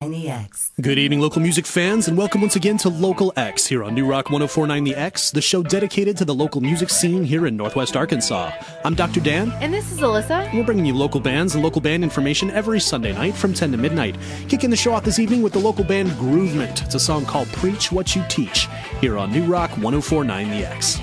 NEX. Good evening, local music fans, and welcome once again to Local X here on New Rock 104.9 The X, the show dedicated to the local music scene here in Northwest Arkansas. I'm Dr. Dan. And this is Alissa. We're bringing you local bands and local band information every Sunday night from 10 to midnight. Kicking the show off this evening with the local band Groovement. It's a song called Preach What You Teach here on New Rock 104.9 The X.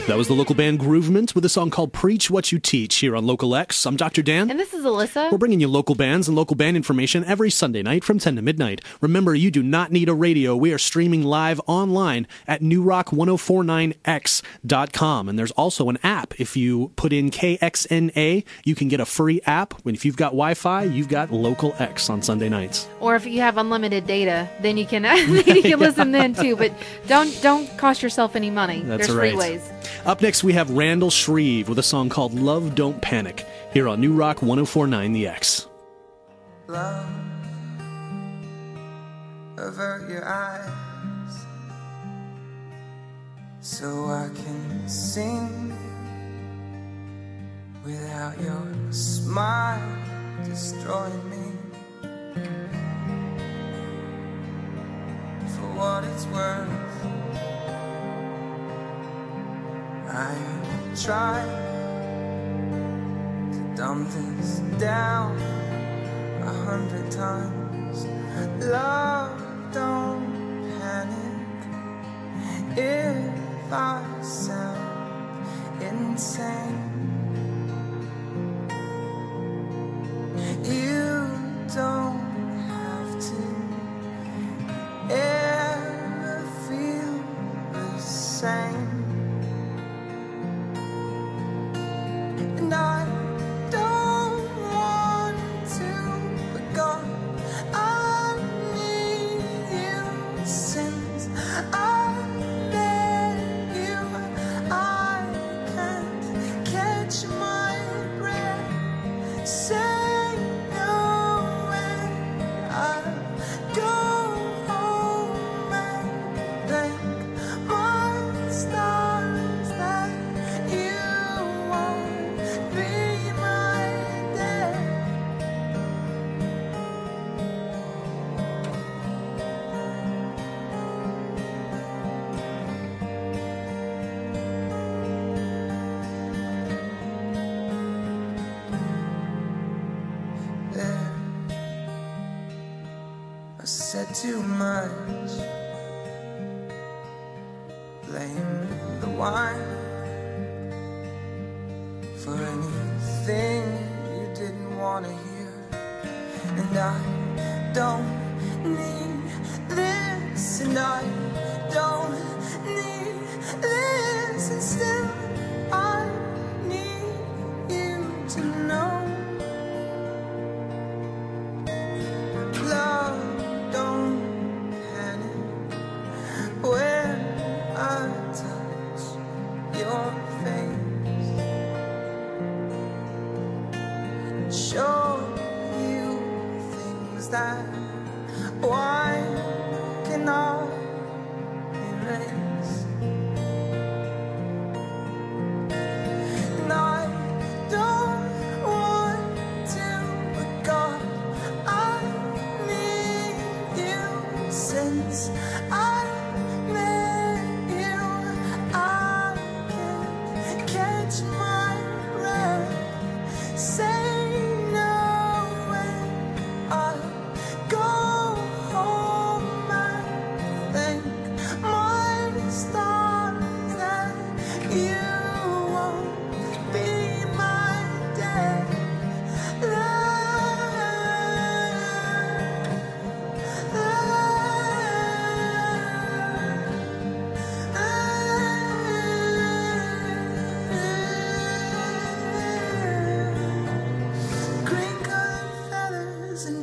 That was the local band Groovement with a song called Preach What You Teach here on Local X. I'm Dr. Dan. And this is Alissa. We're bringing you local bands and local band information every Sunday night from 10 to midnight. Remember, you do not need a radio. We are streaming live online at newrock1049x.com. And there's also an app. If you put in KXNA, you can get a free app. And if you've got Wi-Fi, you've got Local X on Sunday nights. Or if you have unlimited data, then you can listen then too. But don't cost yourself any money. That's There's right. free ways. Up next, we have Randall Shreve with a song called Love Don't Panic here on New Rock 104.9 The X. Love, avert your eyes so I can sing without your smile destroying me. For what it's worth, I tried to dumb this down 100 times. Love, don't panic if I sound insane. You don't have to ever feel the same. And I don't want to, but God, I need you since I met you. I can't catch my breath. Say I said too much, blame the wine for anything you didn't want to hear. And I don't need this, and I don't need this, and still I need you to know. Show you things that wine cannot erase. And I don't want to, but God, I need you since I met you. I can't catch my breath. Say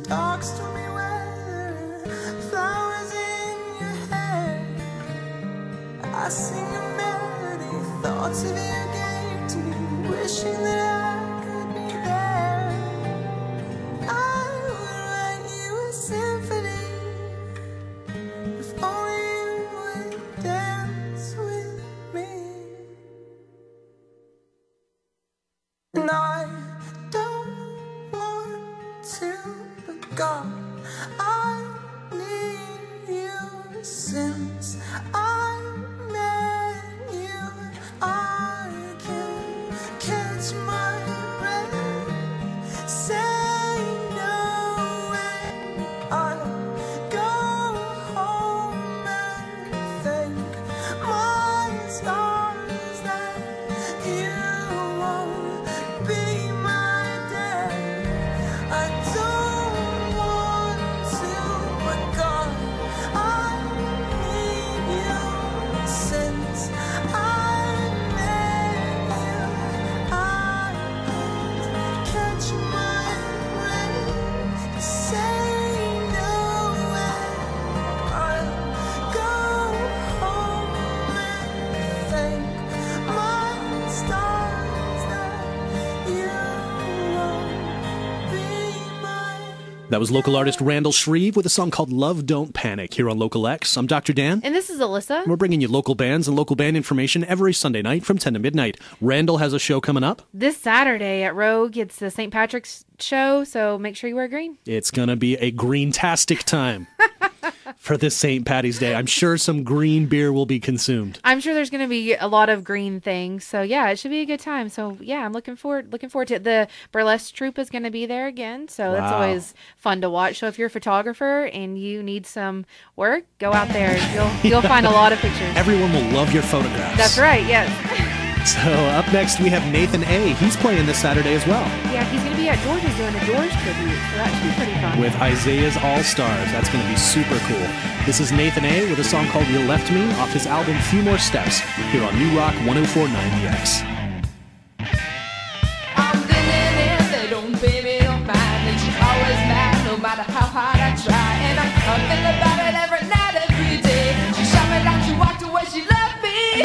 dark stormy weather, flowers in your hair. I sing a melody, thoughts of you gave to me, wishing that I could be there. I would write you a symphony if only you would dance with me. And I don't want to, God, I need you since I met you. I can't catch my breath. Say no when I go home and thank my stars that you won't be my dad. I don't want to, but God, I need That was local artist Randall Shreve with a song called Love Don't Panic here on Local X. I'm Dr. Dan. And this is Alissa. We're bringing you local bands and local band information every Sunday night from 10 to midnight. Randall has a show coming up This Saturday at Rogue. It's the St. Patrick's show, so make sure you wear green. It's going to be a green-tastic time for this St. Patty's Day. I'm sure some green beer will be consumed. I'm sure there's going to be a lot of green things. So, yeah, it should be a good time. So, yeah, I'm looking forward to it. The burlesque troupe is going to be there again, so that's always fun to watch. So if you're a photographer and you need some work, go out there. You'll find a lot of pictures. Everyone will love your photographs. That's right, yes. So up next, we have Nathan A. He's playing this Saturday as well. Yeah, he's going to be at George's doing a George tribute, so that should be pretty fun. With Isaiah's All-Stars. That's going to be super cool. This is Nathan A. with a song called You Left Me off his album Few More Steps here on New Rock 104.9 The X. I'm living in, they don't pay me no mind, and she's always mad no matter how hard I try. And I'm thinking about it every night, every day. She shot me down, she walked away, she left me.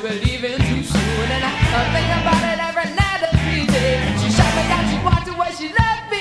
Believing too soon, and I think about it every night, every day. She shot me down, she walked away, she left me.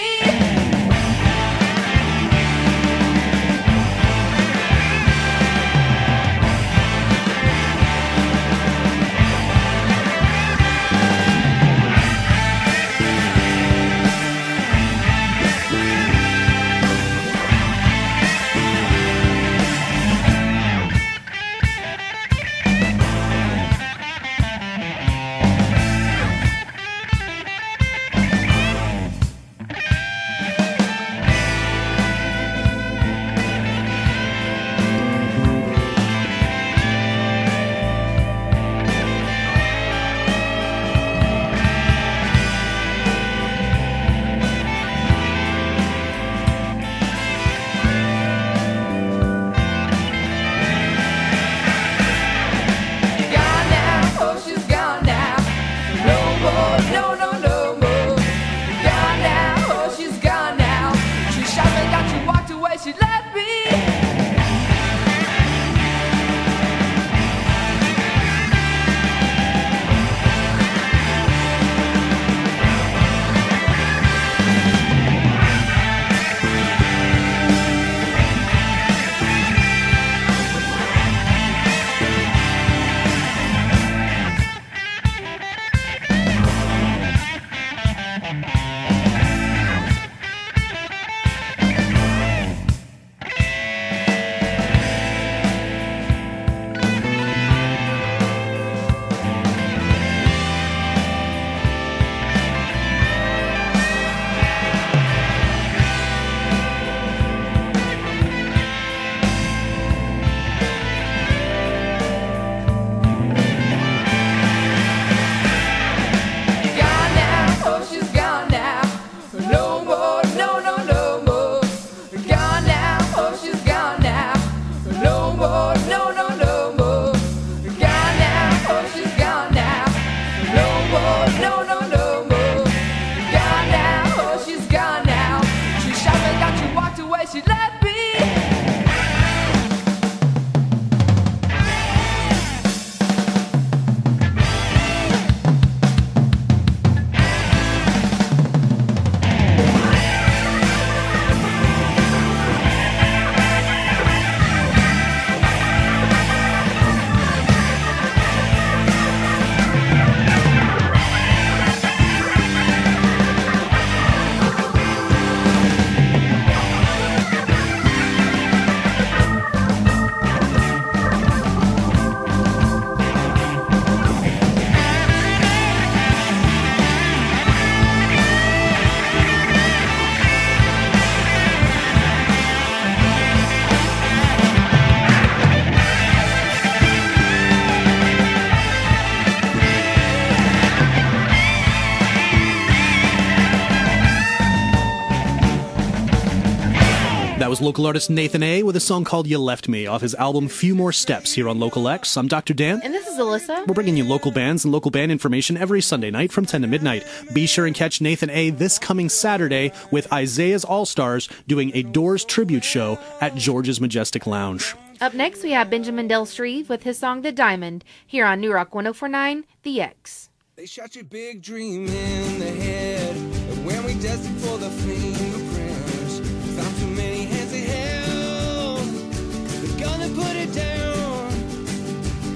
was local artist Nathan A. with a song called You Left Me off his album Few More Steps here on Local X. I'm Dr. Dan. And this is Alissa. We're bringing you local bands and local band information every Sunday night from 10 to midnight. Be sure and catch Nathan A. this coming Saturday with Isaiah's All-Stars doing a Doors tribute show at George's Majestic Lounge. Up next, we have Benjamin Del Streve with his song The Diamond here on New Rock 104.9 The X. They shot your big dream in the head, and when we tested for the fingerprints, found too many hands they held. They're gonna put it down.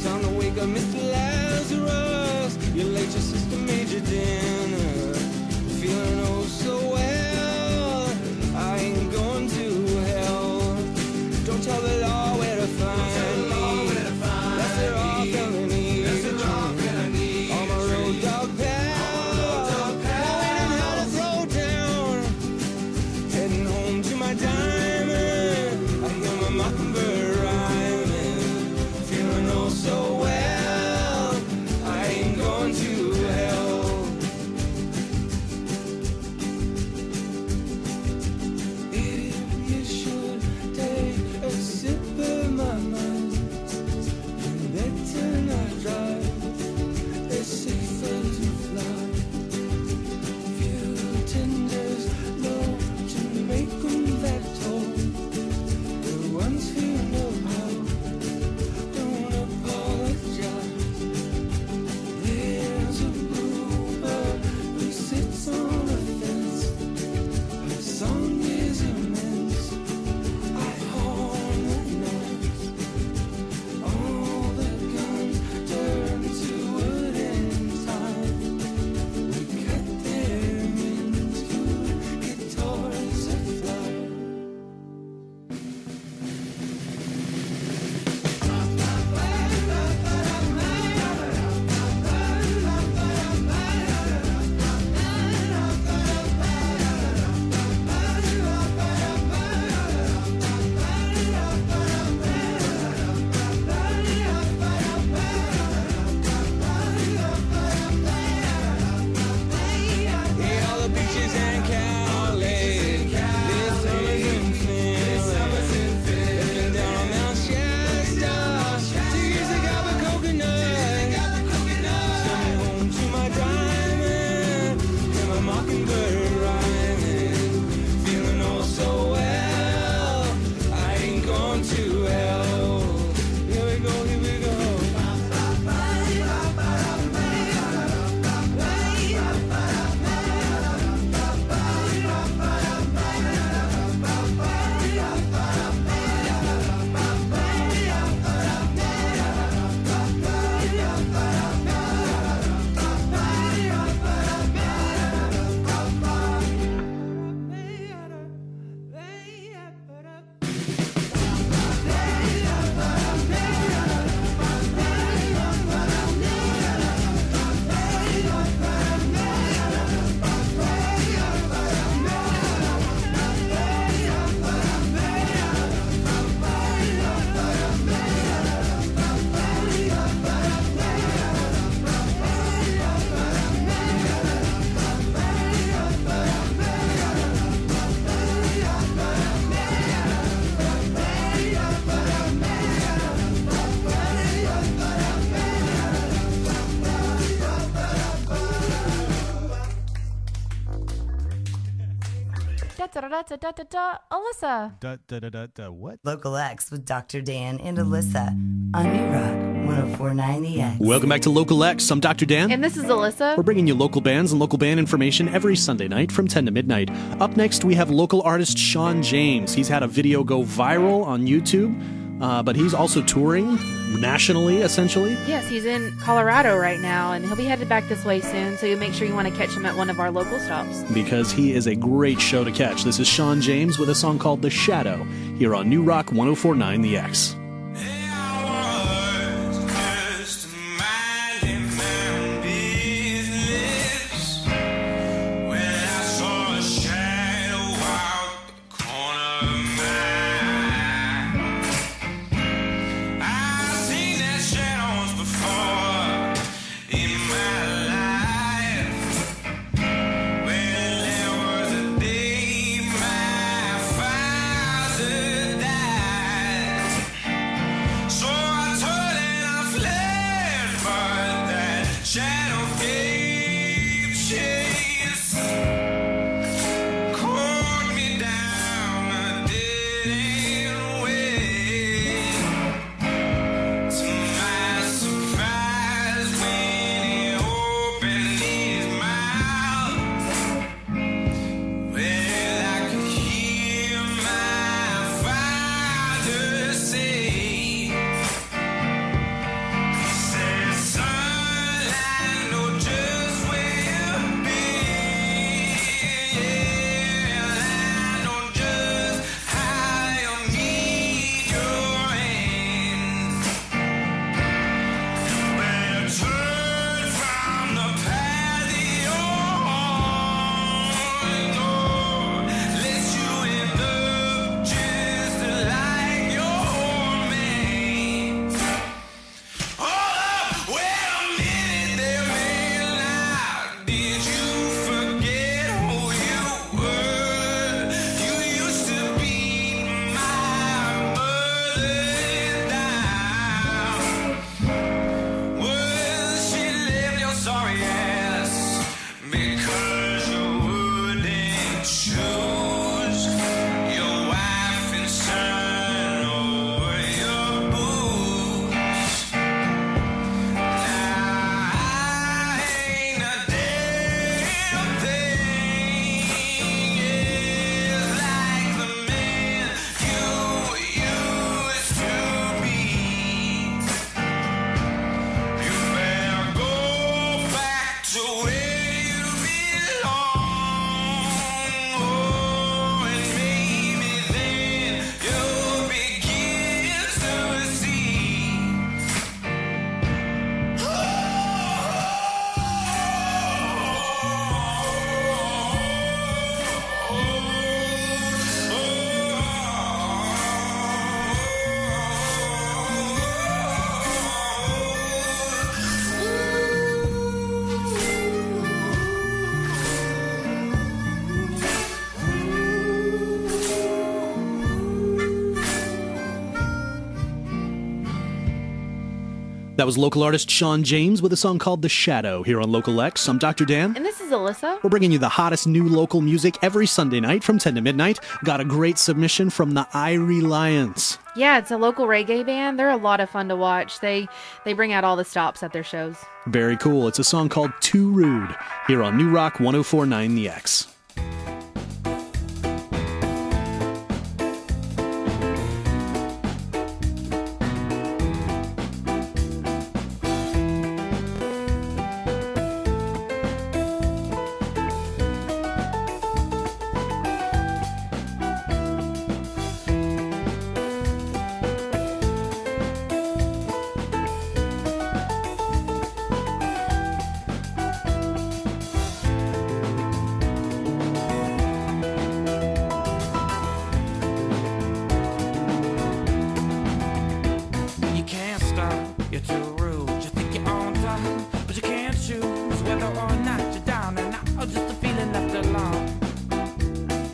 Time to wake up, Mr. Lazarus. You late your sister made your dinner. Feeling oh so well. I ain't going to hell. Don't tell the law where to find me. That's their all felony. On my road dog pal. Knowing how to throw down. Heading home to my diamond. I hear my mockingbird rhyming. Feeling oh so well. I ain't going to hell. If you should take a sip of my mind, then better not drive. It's safer to fly. Few tenders low to make them that tall. The ones who know how don't apologize. There's a bluebird who sits on a fence. Her song is immense. I horn at night. All the guns turn to wood in time. We cut them into guitars that fly. Yeah, all the beaches and Cali. This summer's in Philly. Looking down on Mount Shasta. 2 years ago, the coconut. Coming home to my diamond. And my mockingbird rhyming. Feeling oh so well. I ain't going to hell. Here we go, here we go. Alissa. What? Local X with Dr. Dan and Alissa on New Rock 104.9 The X. Welcome back to Local X. I'm Dr. Dan. And this is Alissa. We're bringing you local bands and local band information every Sunday night from 10 to midnight. Up next, we have local artist Sean James. He's had a video go viral on YouTube, but he's also touring nationally, essentially. Yes, he's in Colorado right now, and he'll be headed back this way soon, so you make sure you want to catch him at one of our local stops. Because he is a great show to catch. This is Sean James with a song called The Shadow here on New Rock 104.9 The X. Well, there was a day my father shadow gave chase, caught me down a dead end way. To my surprise, when he opened his mouth, well, I could hear my father say, he said, son, I know just where you've been. Yeah, I know just how you need your hand. Well, turn from the path you're on, Lord, lest you end up just like your man. Hold up, wait a minute there, man. Did you forget who you were? You used to beat my mother down. Well, she left your sorry ass because you wouldn't choose your wife and son over your boots. Now I ain't a damn thing, yeah, like the man you used to be. You better go back to where you belong. Oh, and maybe then you'll begin to see. That was local artist Sean James with a song called The Shadow here on Local X. I'm Dr. Dan. And this is Alyssa. We're bringing you the hottest new local music every Sunday night from 10 to midnight. Got a great submission from the Irie Lions. Yeah, it's a local reggae band. They're a lot of fun to watch. They bring out all the stops at their shows. Very cool. It's a song called Too Rude here on New Rock 104.9 The X. You can't stop, you're too rude. You think you're on top, but you can't choose whether or not you're down and out, or just a feeling left alone.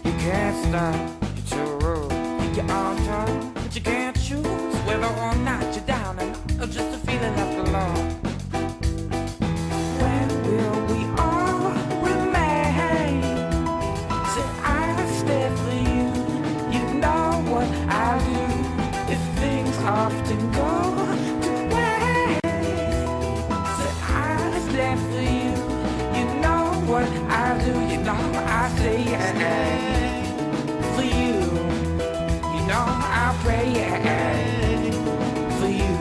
You can't stop, you're too rude. Think you're on top, but you can't choose whether or not you're down and out, or just a feeling left alone. When will we all remain? Said I'll stay for you. You know what I'll do if things often go to waste. Said I'll stay for you. You know what I'll do. You know I'll say yeah for you. You know I'll pray yeah for you.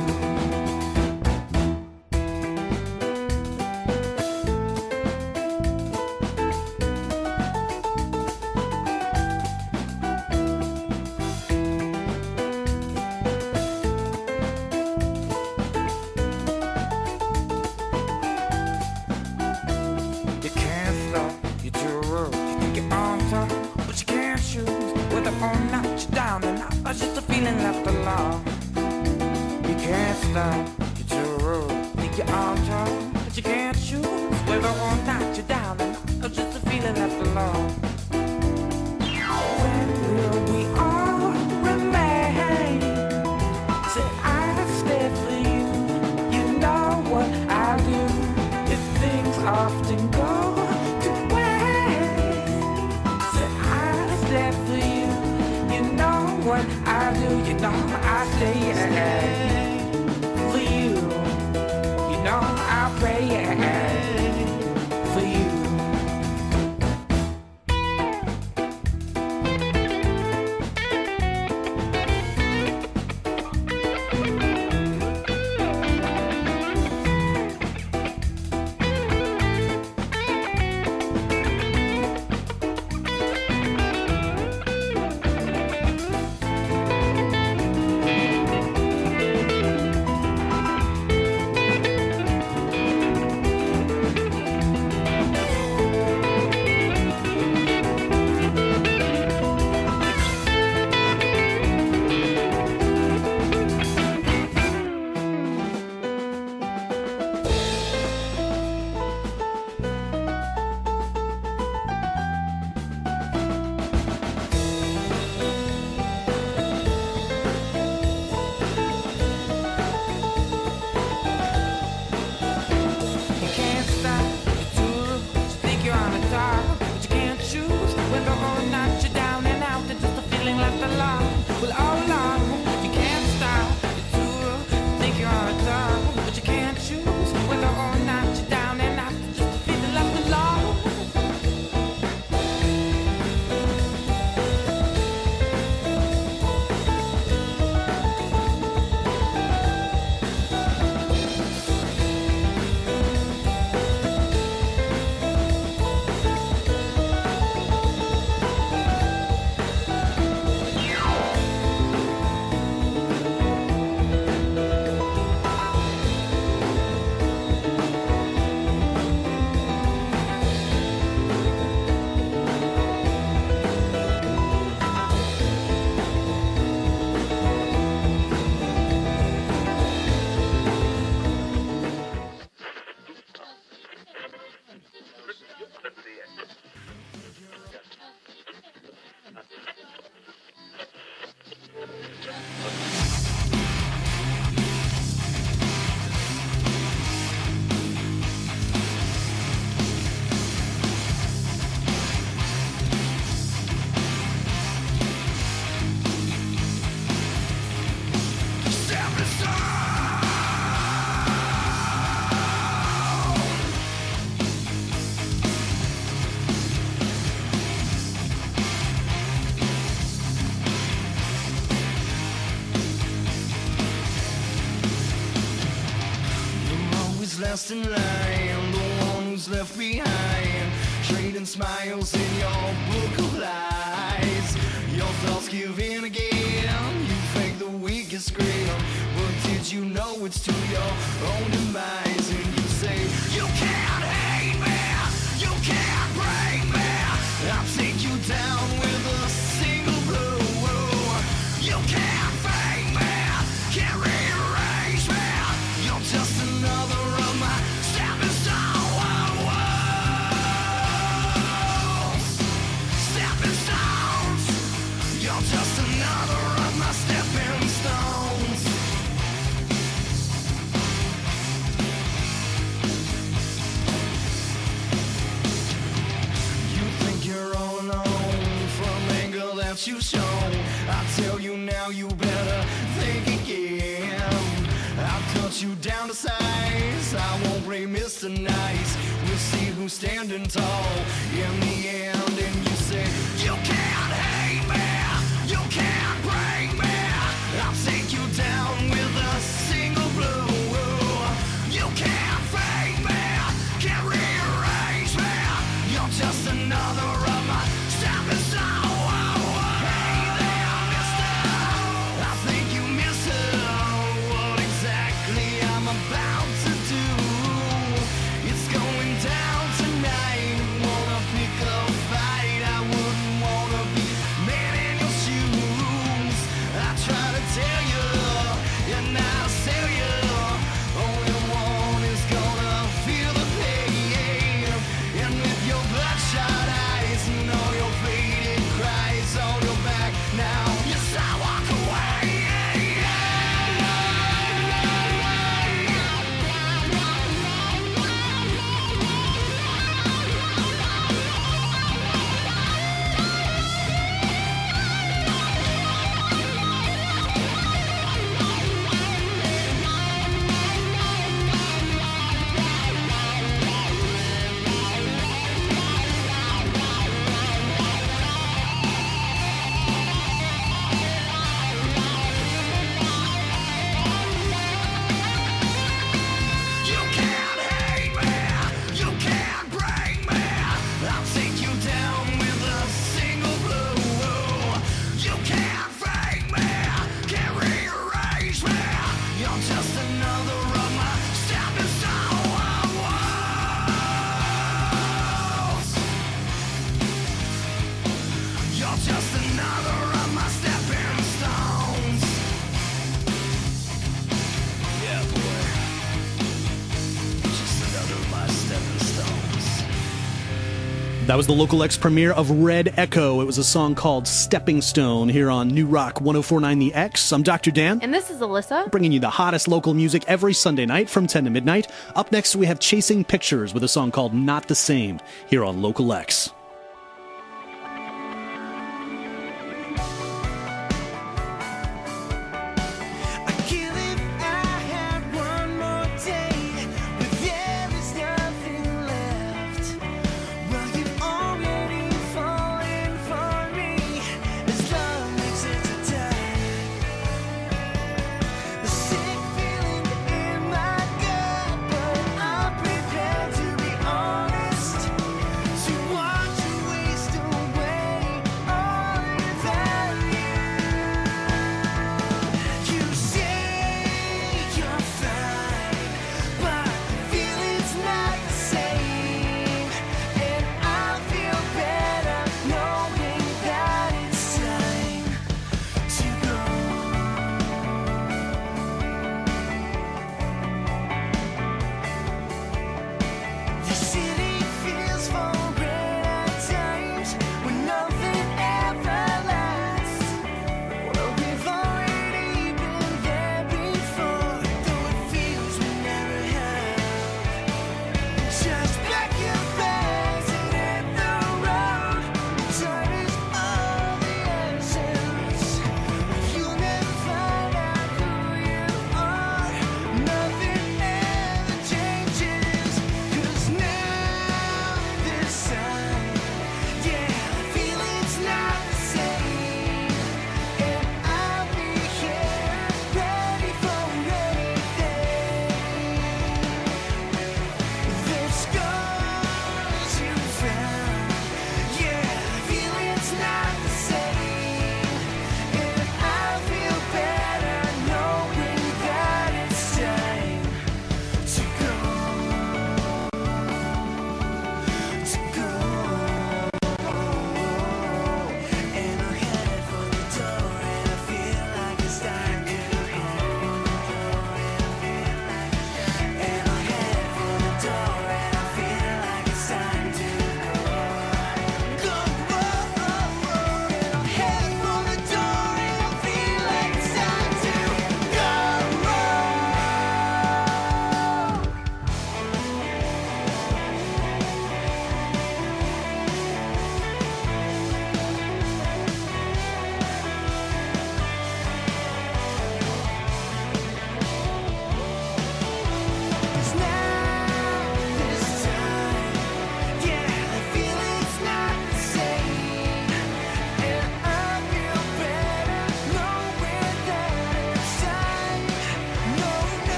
You can't stop, you're too rude. You think you're on top, but you can't choose whether or not you're down and out, or just a feeling left alone. You can't stop, you're too rude. Think you're on top, but you can't choose whether or not you're down and out, or just a feeling left alone. When will we all remain? Say I'll stay for you. You know what I'll do if I'll pray for you. Last in line, the one who's left behind, trading smiles in your book of lies. Your thoughts give in again, you fake the weakest scream, but did you know it's to your own demise? And you say, you can't hate me, you can't break me, I'll take you down with a single blow. You can't fake me, can't rearrange me, you're just another of my stepping stone walls. Stepping stones, you're just another of my stepping stones. You think you're all alone from anger that you've shown. I tell you now, you better think again. I'll cut you down to size, I won't play Mr. Nice. We'll see who's standing tall in the end. And you say, you can't hate me, you can't break me, I'll take you down with a single blow. You can't fake me, can't rearrange me, you're just another of my stepping stone. Hey there, mister, I think you miss it. What exactly I'm about to do, it's going down tonight. Wanna pick a fight, I wouldn't wanna be man in your shoes. That was the Local X premiere of Red Echo. It was a song called Stepping Stone here on New Rock 104.9 The X. I'm Dr. Dan. And this is Alyssa. Bringing you the hottest local music every Sunday night from 10 to midnight. Up next, we have Chasing Pictures with a song called Not the Same here on Local X.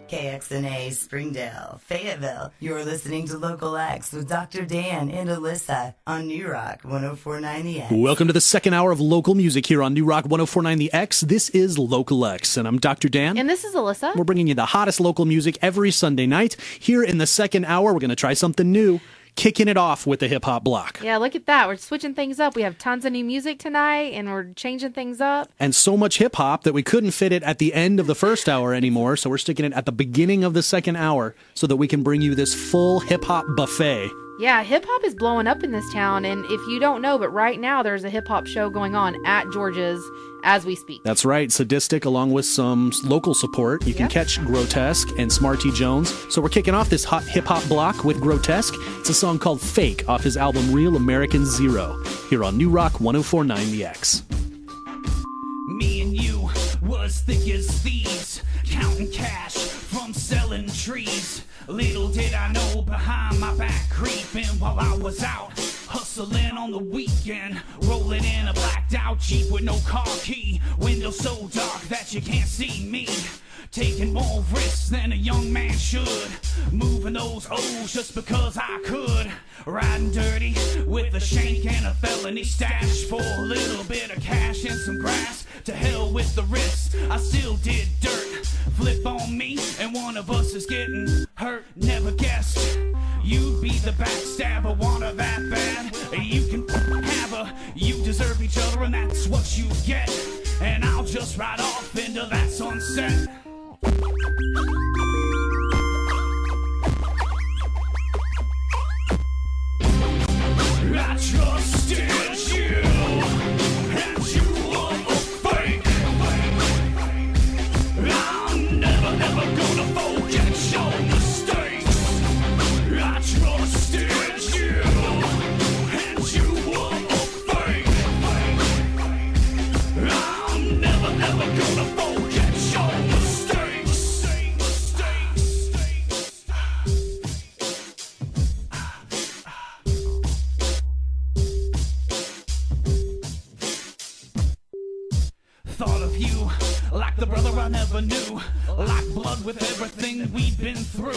KXNA, Springdale, Fayetteville. You're listening to Local X with Dr. Dan and Alissa on New Rock 104.9 The X. Welcome to the second hour of local music here on New Rock 104.9 The X. This is Local X, and I'm Dr. Dan. And this is Alyssa. We're bringing you the hottest local music every Sunday night. Here in the second hour, we're going to try something new. Kicking it off with the hip-hop block. Yeah, look at that. We're switching things up. We have tons of new music tonight, and we're changing things up. And so much hip-hop that we couldn't fit it at the end of the first hour anymore, so we're sticking it at the beginning of the second hour so that we can bring you this full hip-hop buffet. Yeah, hip-hop is blowing up in this town, and if you don't know, but right now there's a hip-hop show going on at George's as we speak. That's right, Sadistic, along with some local support. You can catch Grotesque and Smarty Jones. So we're kicking off this hot hip-hop block with Grotesque. It's a song called Fake off his album Real American Zero, here on New Rock 104.9 The X. Me and you was thick as thieves, counting cash from selling trees. Little did I know behind my back creeping while I was out hustling hustling on the weekend, rolling in a blacked out Jeep with no car key, window so dark that you can't see me. Taking more risks than a young man should, moving those O's just because I could. Riding dirty with a shank and a felony stash for a little bit of cash and some grass. To hell with the risks, I still did dirt. Flip on me and one of us is getting hurt. Never guessed you'd be the backstabber, want her that bad. You can have her, you deserve each other, and that's what you get. And I'll just ride off into that sunset. I trusted you, and you were a fake. I'm never ever gonna forget your mistakes. I trusted you, and you were a fake. I'm never ever gonna forget your mistakes. Thought of you like the brother I never knew, like blood with everything we've been through.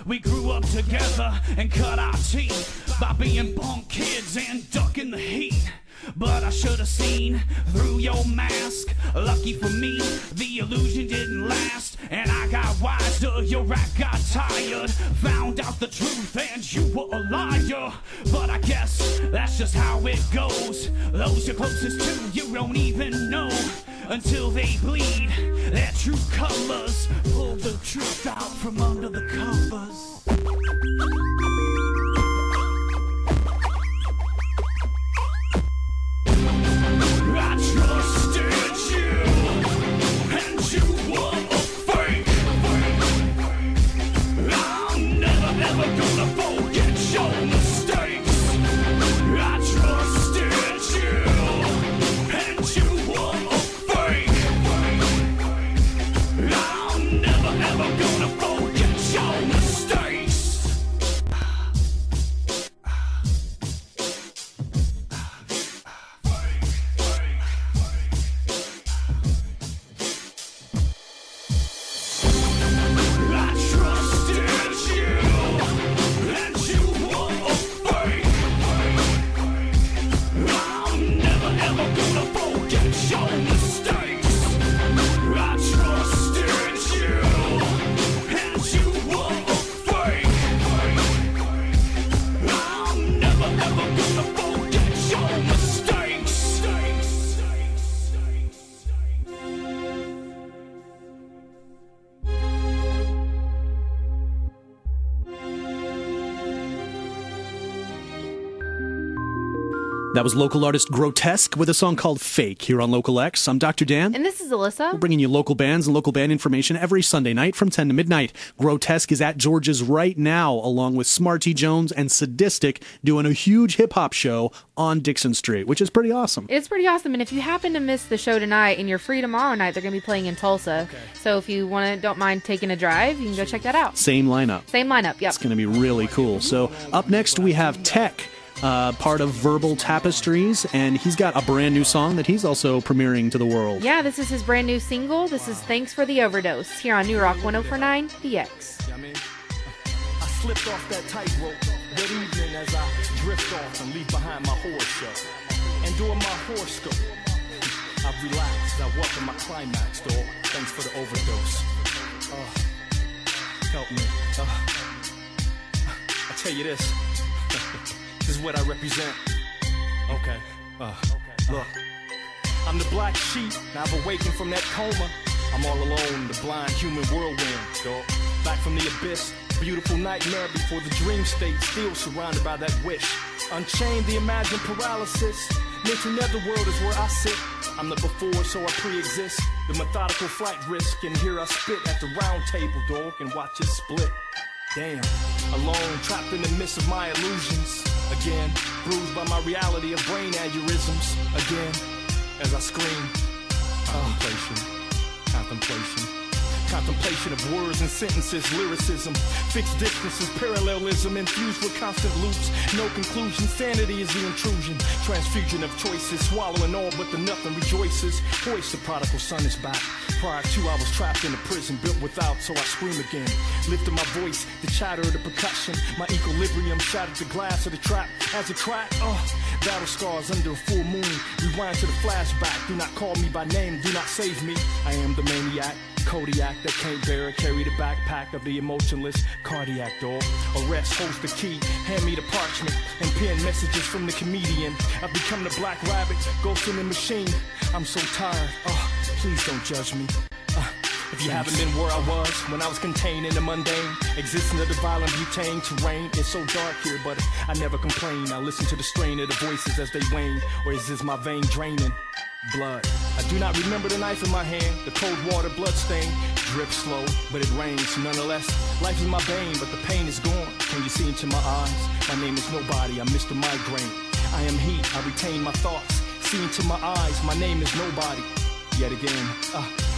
We grew up together and cut our teeth by being punk kids and ducking the heat. But I should have seen through your mask. Lucky for me, the illusion didn't last, and I got wiser. Your rap got tired, found out the truth, and you were a liar. But I guess that's just how it goes. Those you're closest to, you don't even know until they bleed their true colors. Pull the truth out from under the covers. I trusted you, and you were a fake. I'm never ever gonna forget your mistakes. I trusted you, and you were a fake. I'm never ever gonna forget your mistakes. I trusted you, and you were a fake. I'm never ever gonna forget your mistakes. I trusted you, and you were a fake. I'm never ever gonna forget your mistakes. That was local artist Grotesque with a song called Fake here on Local X. I'm Dr. Dan. And this is Alyssa. We're bringing you local bands and local band information every Sunday night from 10 to midnight. Grotesque is at George's right now, along with Smarty Jones and Sadistic, doing a huge hip-hop show on Dixon Street, which is pretty awesome. It's pretty awesome. And if you happen to miss the show tonight and you're free tomorrow night, they're going to be playing in Tulsa. Okay. So if you don't mind taking a drive, you can go check that out. Same lineup. Same lineup, yep. It's going to be really cool. So up next, we have Tech. Part of Verbal Tapestries, and he's got a brand new song that he's also premiering to the world. Yeah, this is his brand new single. This is Thanks for the Overdose, here on New Rock 104.9, The X. I slipped off that tightrope that evening as I drift off and leave behind my horse show. And during my horoscope, I've relaxed, I welcome my climax, dog. Thanks for the overdose. Help me. I tell you this. This is what I represent. Okay. Look, I'm the black sheep. Now I've awakened from that coma. I'm all alone, the blind human whirlwind, dog. Back from the abyss, beautiful nightmare before the dream state, still surrounded by that wish. Unchained the imagined paralysis. Mental netherworld is where I sit. I'm the before, so I pre-exist. The methodical flight risk, and here I spit at the round table, dog, and watch it split. Damn, alone, trapped in the midst of my illusions. Again, bruised by my reality of brain aneurysms. Again, as I scream, contemplation. Contemplation of words and sentences, lyricism, fixed distances, parallelism, infused with constant loops. No conclusion, sanity is the intrusion. Transfusion of choices, swallowing all but the nothing rejoices. Hoist the prodigal son is back. Prior to I was trapped in a prison built without, so I scream again. Lifted my voice, the chatter of the percussion. My equilibrium shattered the glass of the trap. As a track, battle scars under a full moon. Rewind to the flashback. Do not call me by name, do not save me. I am the maniac, Kodiak that can't bear it. Carry the backpack of the emotionless cardiac dog. Arrest, holds the key, hand me the parchment, and pen messages from the comedian. I've become the black rabbit, ghost in the machine. I'm so tired, please don't judge me. If you haven't been where I was when I was contained in the mundane, existing of the violent butane terrain. It's so dark here, but I never complain. I listen to the strain of the voices as they wane. Or is this my vein draining blood? I do not remember the knife in my hand, the cold water blood stain. Drip slow, but it rains nonetheless. Life is my bane, but the pain is gone. Can you see into my eyes? My name is nobody, I'm Mr. Migraine. I am heat, I retain my thoughts. See into my eyes, my name is nobody. Yet again,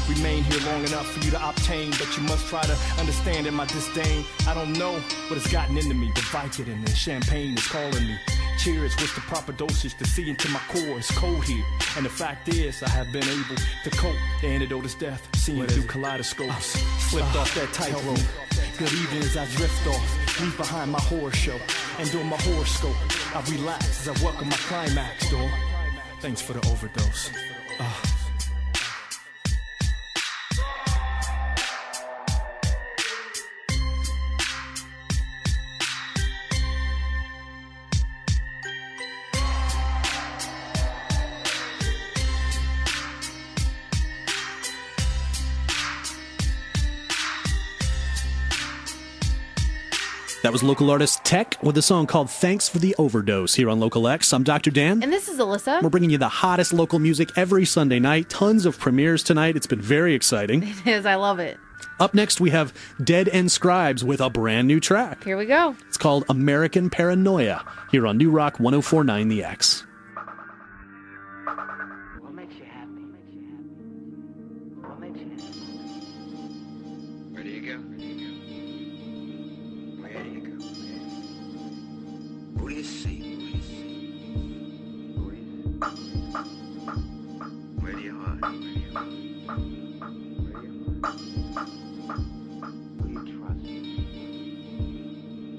remain here long enough for you to obtain, but you must try to understand in my disdain. I don't know what has gotten into me, but Vicodin and champagne is calling me. Cheers, what's the proper dosage to see into my core? It's cold here, and the fact is I have been able to cope. The antidote is death, seeing through kaleidoscopes. Slipped off that tightrope. Good evening as I drift off, leave behind my horror show, and during my horoscope, I relax as I welcome my climax, door. Thanks for the overdose. That was local artist Tech with a song called Thanks for the Overdose here on Local X. I'm Dr. Dan. And this is Alyssa. We're bringing you the hottest local music every Sunday night. Tons of premieres tonight. It's been very exciting. It is. I love it. Up next, we have Dead End Scribes with a brand new track. Here we go. It's called American Paranoia here on New Rock 104.9 The X. What makes you happy? What makes you happy? Where do you go? Where do you go? Who do you see? Where do you hide?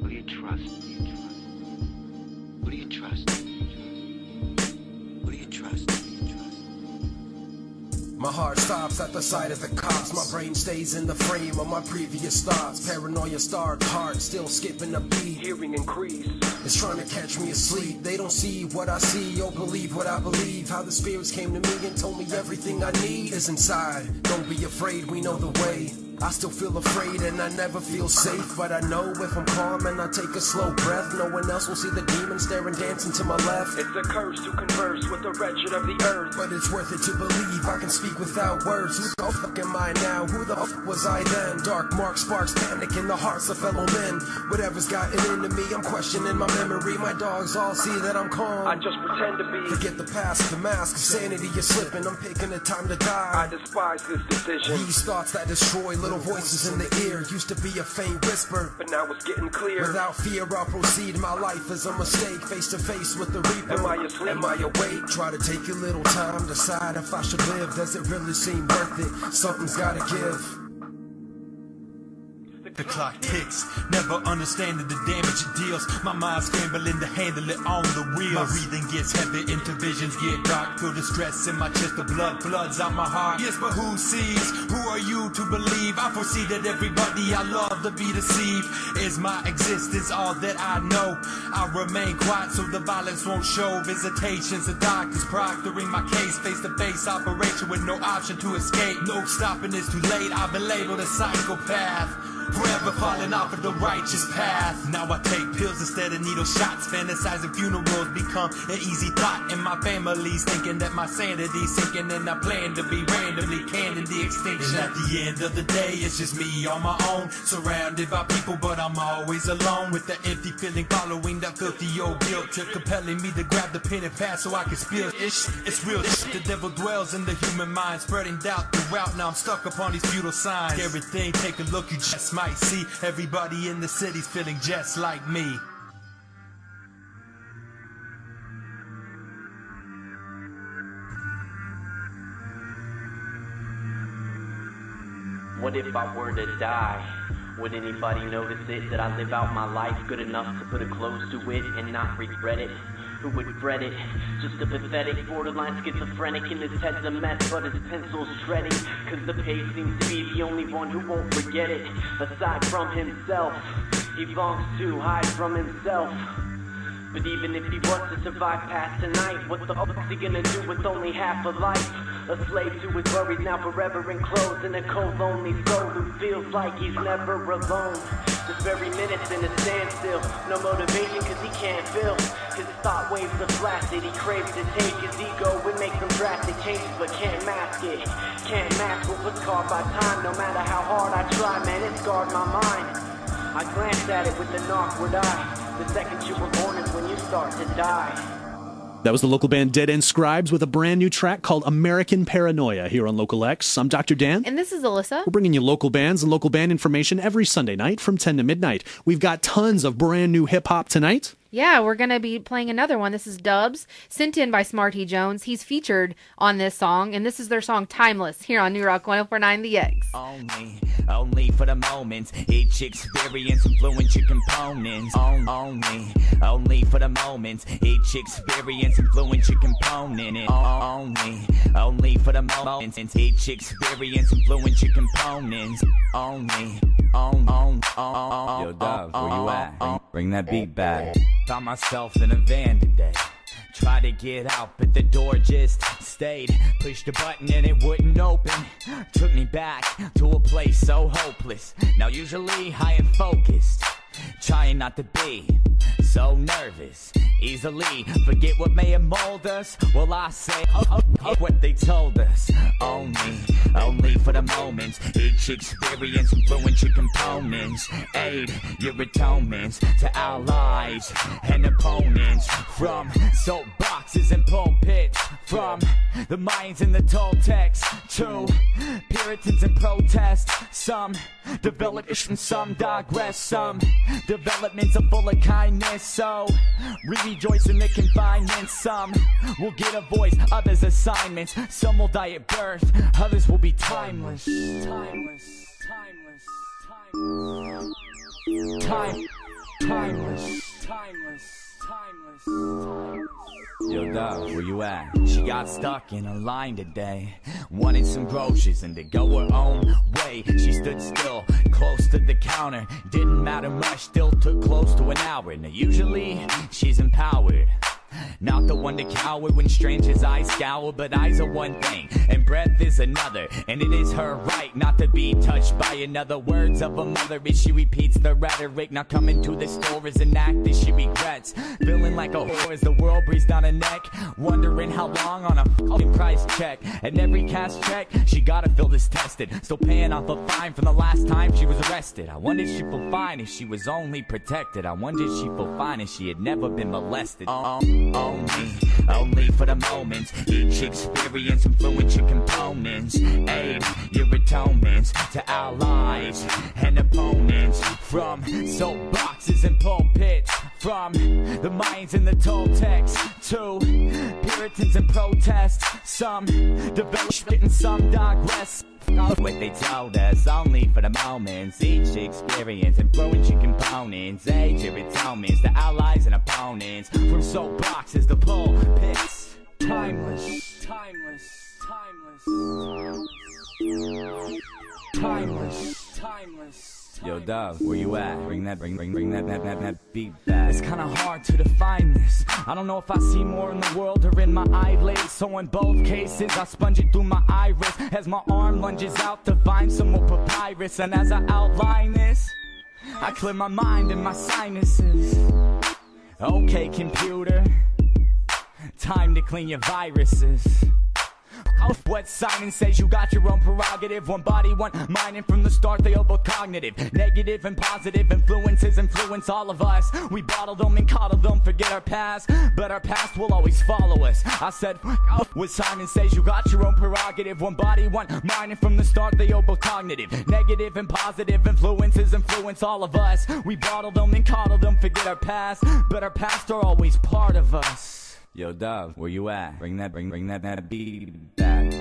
Who do you trust? Who do you trust? Who do you trust? My heart stops at the sight of the cops. My brain stays in the frame of my previous thoughts. Paranoia starts, heart still skipping a beat. Hearing increase. It's trying to catch me asleep. They don't see what I see or believe what I believe. How the spirits came to me and told me everything I need is inside. Don't be afraid, we know the way. I still feel afraid and I never feel safe, but I know if I'm calm and I take a slow breath, no one else will see the demon staring dancing to my left. It's a curse to converse with the wretched of the earth, but it's worth it to believe I can speak without words. Who the fuck am I now? Who the fuck was I then? Dark mark sparks panic in the hearts of fellow men. Whatever's gotten into me, I'm questioning my memory. My dogs all see that I'm calm. I just pretend to be. Forget the past, the mask of sanity is slipping. I'm picking the time to die. I despise this decision. These thoughts that destroy little voices in the ear used to be a faint whisper, but now it's getting clear. Without fear I'll proceed. My life is a mistake, face to face with the reaper. Am I asleep? Am I awake? Try to take a little time, decide if I should live. Does it really seem worth it? Something's gotta give. The clock ticks, never understanding the damage it deals. My mind's scrambling to handle it on the wheels. My breathing gets heavy into visions get dark. Feel the stress in my chest, the blood floods out my heart. Yes, but who sees? Who are you to believe? I foresee that everybody I love to be deceived. Is my existence all that I know? I remain quiet so the violence won't show. Visitations, the doctors proctoring my case. Face-to-face operation with no option to escape. No stopping, it's too late, I've been labeled a psychopath. forever falling off of the righteous path. Now I take pills instead of needle shots. Fantasizing funerals become an easy thought. And my family's thinking that my sanity's sinking, and I plan to be randomly canned in the extinction. And at the end of the day, it's just me on my own, surrounded by people, but I'm always alone, with the empty feeling following that filthy old guilt, to compelling me to grab the pen and pad so I can spill. It's real shit. The devil dwells in the human mind, spreading doubt throughout. Now I'm stuck upon these futile signs. Everything, take a look, you just might see everybody in the city's feeling just like me. What if I were to die? Would anybody notice it? That I live out my life good enough to put a close to it and not regret it? Who would fret it? Just a pathetic, borderline schizophrenic, and his head's a mess, but his pencil's shredding. Cause the page seems to be the only one who won't forget it. Aside from himself, he longs to hide from himself. But even if he was to survive past tonight, what the fuck's he gonna do with only half a life? A slave to his worries, now forever enclosed in a cold, lonely soul who feels like he's never alone. This very minute's in a standstill, no motivation cause he can't feel. His thought waves are blasted, he craves to take his ego and make some drastic changes, but can't mask it. Can't mask what was caused by time, no matter how hard I try, man, it scarred my mind. I glanced at it with an awkward eye. The second you were born is when you start to die. That was the local band Dead End Scribes with a brand new track called American Paranoia here on Local X. I'm Dr. Dan. And this is Alyssa. We're bringing you local bands and local band information every Sunday night from 10 to midnight. We've got tons of brand new hip-hop tonight. Yeah, we're going to be playing another one. This is Dubs, sent in by Smarty Jones. He's featured on this song, and this is their song Timeless here on New Rock 104.9 The X. Only for the moments, each experience influence your components. Only for the moments, each experience influence your component. Only for the moments, each experience influence your components. Yo, Dub, where you at? Bring that beat back. Found myself in a van today. Tried to get out, but the door just stayed. Pushed a button and it wouldn't open. Took me back to a place so hopeless. Now usually high and focused, trying not to be so nervous. Easily forget what may have molded us. Well, I say what they told us. Only for the moments, each experience influence your components. Aid your atonements to allies and opponents. From soapboxes and pulpits, from the minds in the Toltecs to Puritans and protest. Some develop and some digress. Some developments are full of kindness, so we rejoice in the confinement. Some will get a voice, others assignments. Some will die at birth, others will be timeless. Timeless, timeless, timeless. Timeless, timeless, timeless. Yo, Dub, where you at? She got stuck in a line today, wanted some groceries and to go her own way. She stood still, close to the counter. Didn't matter much, still took close to an hour. Now usually, she's empowered, not the one to cower when strangers' eyes scour. But eyes are one thing, and breath is another. And it is her right not to be touched by another. Words of a mother as she repeats the rhetoric. Now coming to the store is an act that she regrets. Feeling like a whore as the world breathes down her neck. Wondering how long on a f***ing price check. And every cash check, she gotta feel this tested. Still paying off a fine from the last time she was arrested. I wonder if she'd feel fine if she was only protected. I wonder if she'd feel fine if she had never been molested. Only for the moments, each experience influence your components. Aid your atonements to allies and opponents. From soapboxes and pulpits, from the minds in the Toltecs to Puritans and protest. Some develop and some digress. What they told us, only for the moments, each experience influence your components. Age your atonements to allies and opponents. From soapboxes to pulpits. Timeless, timeless, timeless. Timeless, timeless, Yo, Dove, where you at? Bring that beat back. It's kinda hard to define this. I don't know if I see more in the world or in my eyelids. So in both cases, I sponge it through my iris as my arm lunges out to find some more papyrus. And as I outline this, I clear my mind and my sinuses. Okay, computer, time to clean your viruses. What Simon says, you got your own prerogative. One body, one mind, and from the start they are both cognitive. Negative and positive influences influence all of us. We bottle them and coddle them, forget our past, but our past will always follow us. I said, what Simon says, you got your own prerogative. One body, one mind, and from the start they are both cognitive. Negative and positive influences influence all of us. We bottle them and coddle them, forget our past, but our past are always part of us. Yo, Dove, where you at? Bring that beat back.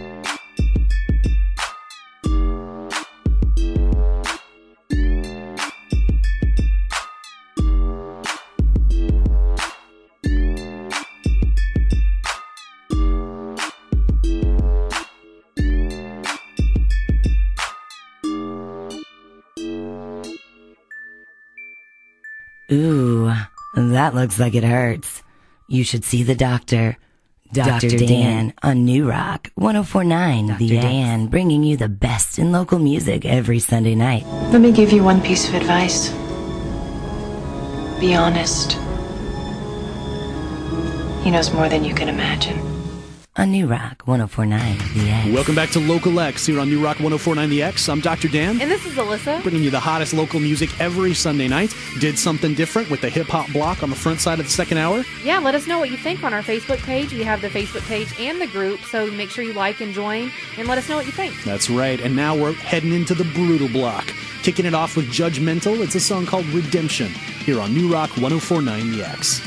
Ooh, that looks like it hurts. You should see the doctor. Dr. Dan on New Rock 104.9. The Dan, bringing you the best in local music every Sunday night. Let me give you one piece of advice. Be honest. He knows more than you can imagine. On New Rock 104.9 The X. Welcome back to Local X here on New Rock 104.9 The X. I'm Dr. Dan. And this is Alissa. Bringing you the hottest local music every Sunday night. Did something different with the hip-hop block on the front side of the second hour. Yeah, let us know what you think on our Facebook page. We have the Facebook page and the group, so make sure you like and join, and let us know what you think. That's right, and now we're heading into the brutal block. Kicking it off with Judgmental, it's a song called Redemption, here on New Rock 104.9 The X.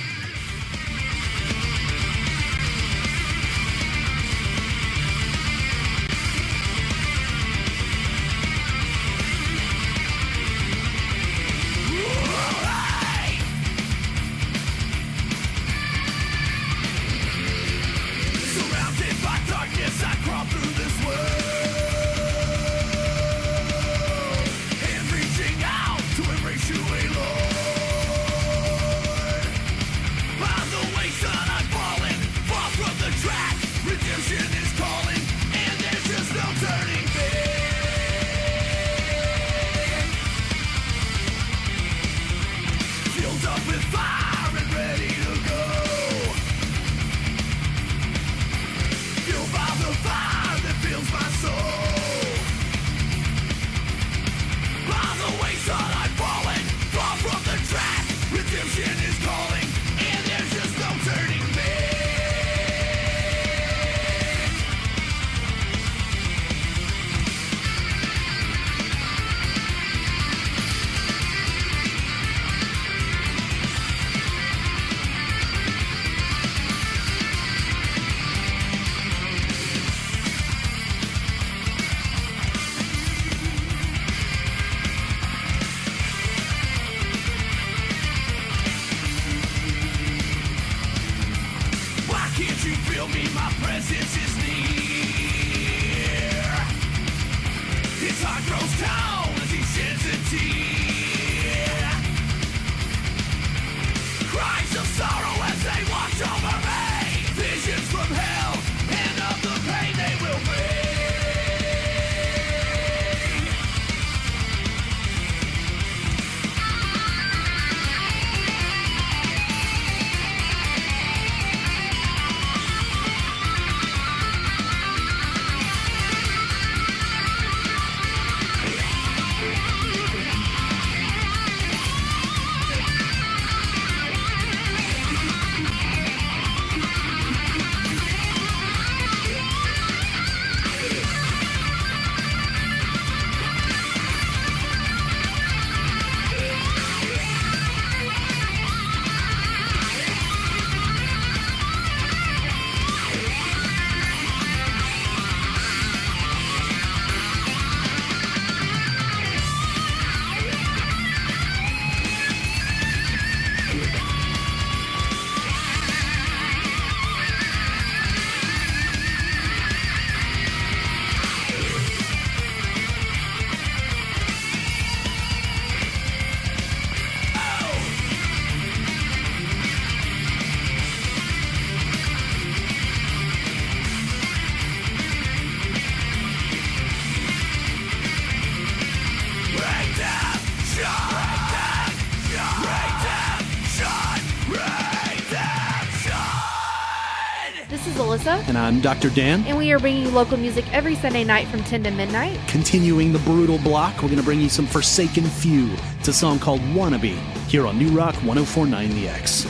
This is Alyssa. And I'm Dr. Dan. And we are bringing you local music every Sunday night from 10 to midnight. Continuing the brutal block, we're going to bring you some Forsaken Few. It's a song called Wannabe here on New Rock 104.9 The X.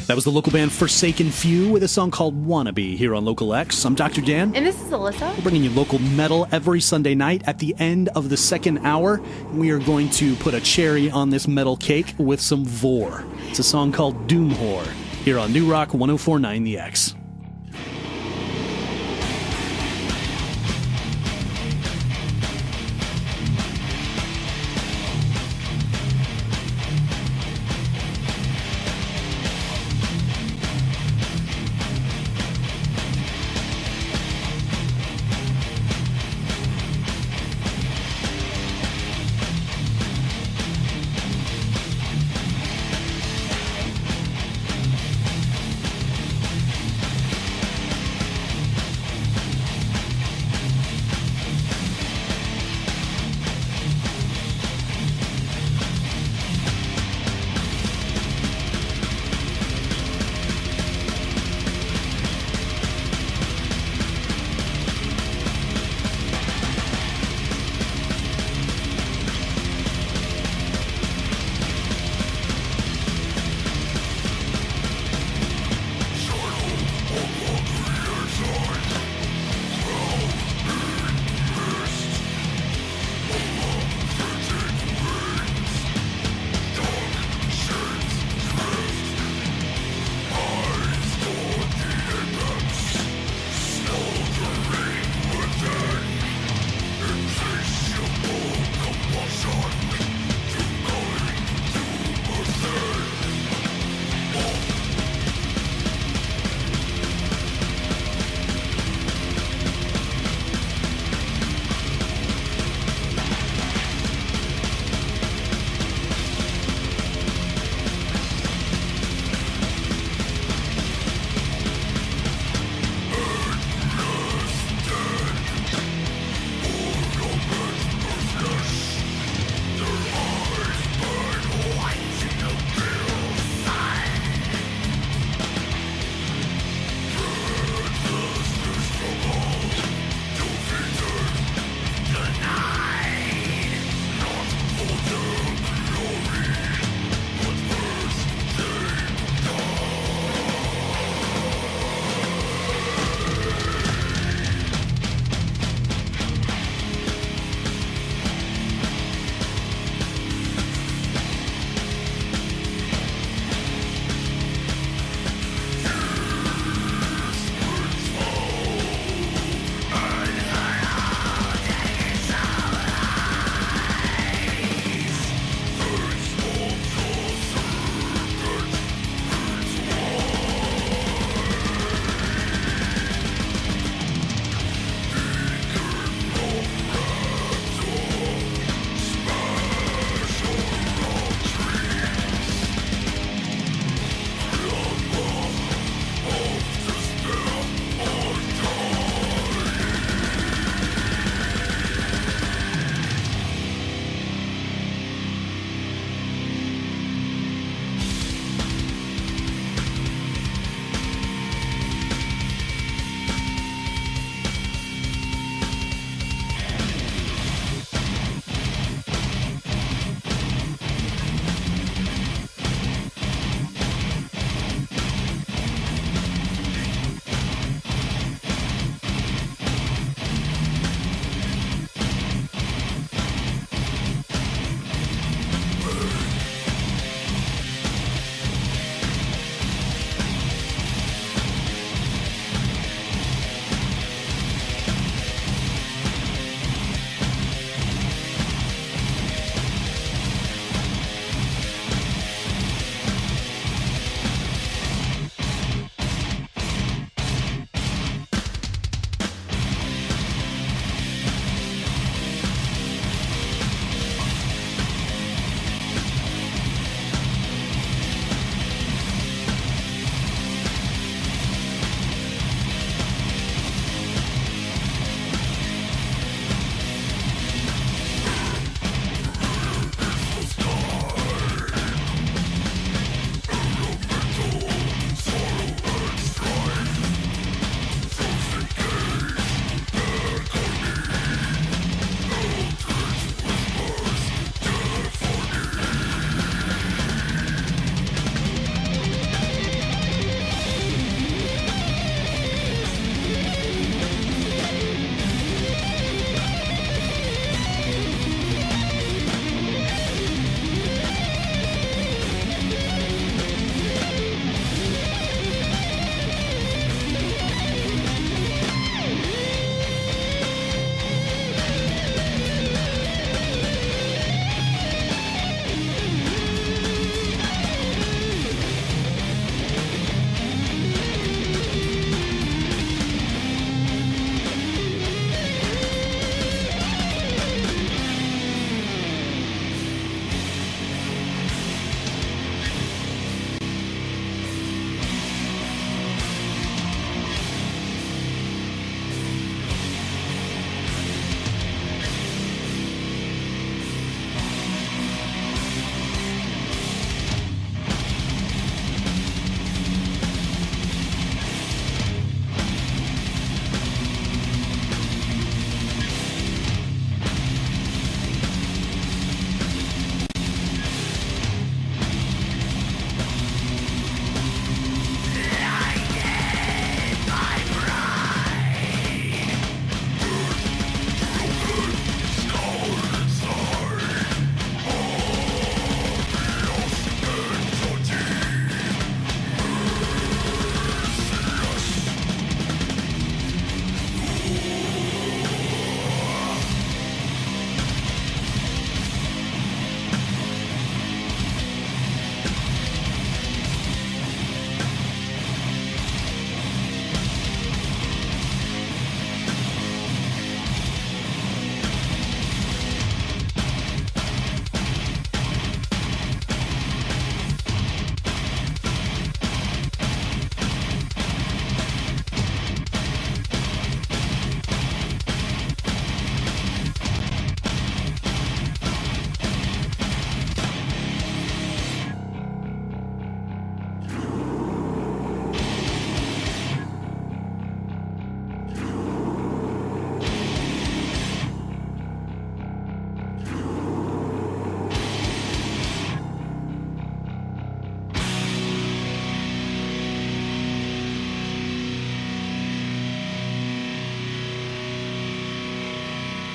That was the local band Forsaken Few with a song called Wannabe here on Local X. I'm Dr. Dan. And this is Alyssa. We're bringing you local metal every Sunday night at the end of the second hour. We are going to put a cherry on this metal cake with some Vor. It's a song called Doom Whore here on New Rock 104.9 The X.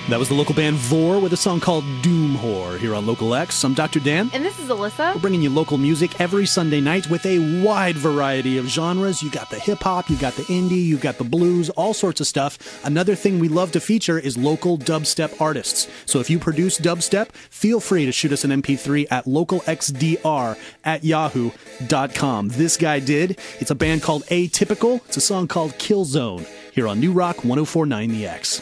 That was the local band Vor with a song called Doom Whore here on Local X. I'm Dr. Dan. And this is Alyssa. We're bringing you local music every Sunday night with a wide variety of genres. You got the hip-hop, you got the indie, you got the blues, all sorts of stuff. Another thing we love to feature is local dubstep artists. So if you produce dubstep, feel free to shoot us an MP3 at localxdr@yahoo.com. This guy did. It's a band called Atypical. It's a song called Killzone here on New Rock 104.9 The X.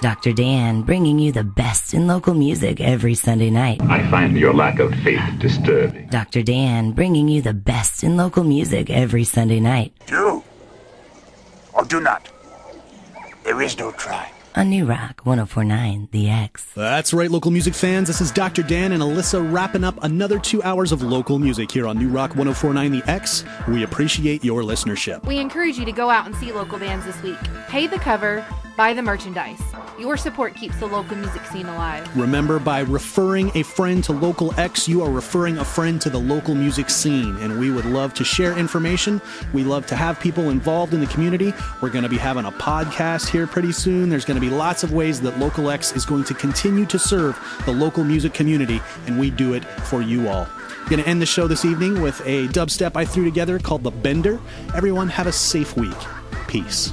Dr. Dan bringing you the best in local music every Sunday night. I find your lack of faith disturbing. Dr. Dan bringing you the best in local music every Sunday night. Do or do not. There is no try. on New Rock 104.9 The X. That's right, local music fans. This is Dr. Dan and Alissa wrapping up another 2 hours of local music here on New Rock 104.9 The X. We appreciate your listenership. We encourage you to go out and see local bands this week. Pay the cover, buy the merchandise. Your support keeps the local music scene alive. Remember, by referring a friend to Local X, you are referring a friend to the local music scene, and we would love to share information. We love to have people involved in the community. We're going to be having a podcast here pretty soon. There's going to be lots of ways that Local X is going to continue to serve the local music community, and we do it for you all. Going to end the show this evening with a dubstep I threw together called The Bender. Everyone have a safe week. Peace.